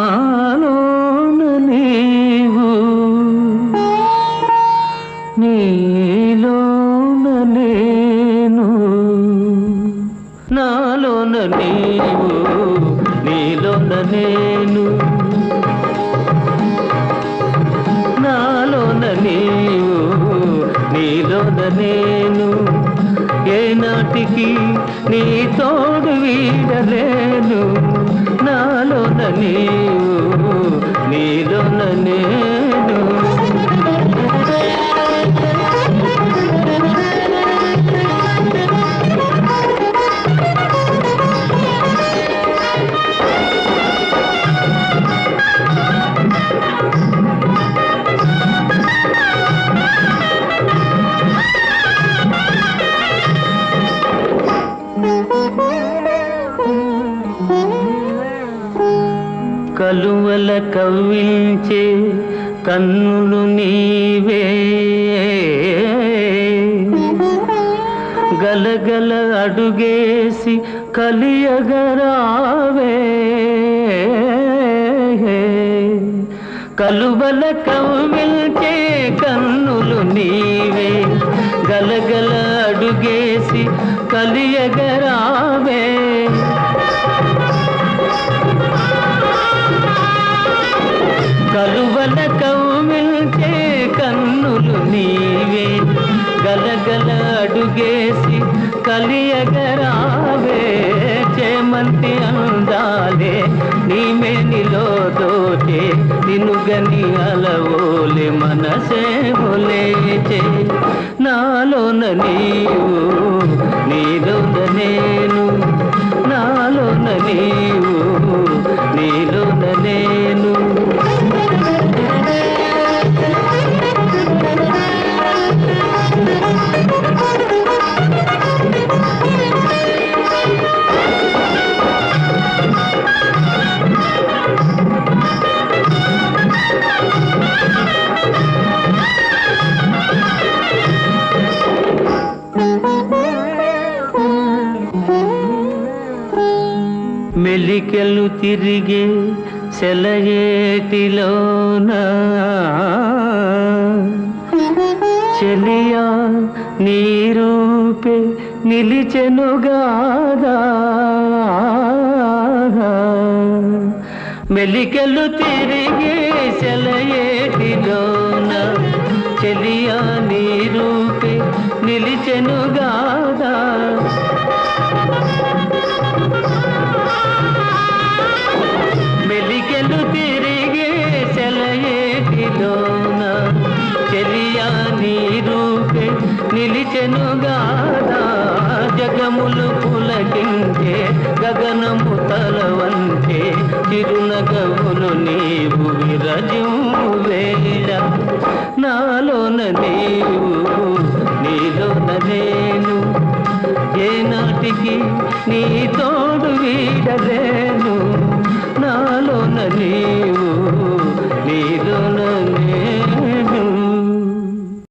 నాలోన నీవు నీలోన నేను నాలోన నీవు నీలోన నేను నాలోన నీవు నీలోన నేను ఏనాటికి నీ తోడు వీడలేను నాలోన నీవు నీలోన నేను కలువల కవ్వించే కన్నులు నీవే గలగల అడుగేసి కలియగరావే కలువల కవ్వించే కన్నులు నీవే గలగల అడుగేసి కలియగరావే కలువల కవ్వించే కన్నులు నీవే గలగల అడుగేసి కలియగరావే చేమంతి అందాలే నీ మేనిలో దోచే నినుగని అలవోలే మనసే హోలేచే నాలోన నీవు నీలోన నేను నాలోన నీవు నీలోన నేను మెలికెలు తిరిగే సెలయేటిలోన చెలియా నీ రూపే నిలిచెనుగాదా మెలికెలు తిరిగే సెలయేటిలోన చెలియా నీ రూపే నిలిచెనుగాదా మెలికెలు తిరిగే సెలయేటిలోన చెలియా నీ రూపే నిలిచెనుగాదా జగములు పులకించే గగనము తలవంచే చిరునగములు నీవు విరజిమ్ము వేళ నాలోన నీవు నీలోన నేను ఏనాటికి నీ తోడు వీడలేను నాలోన నీవు నీలోన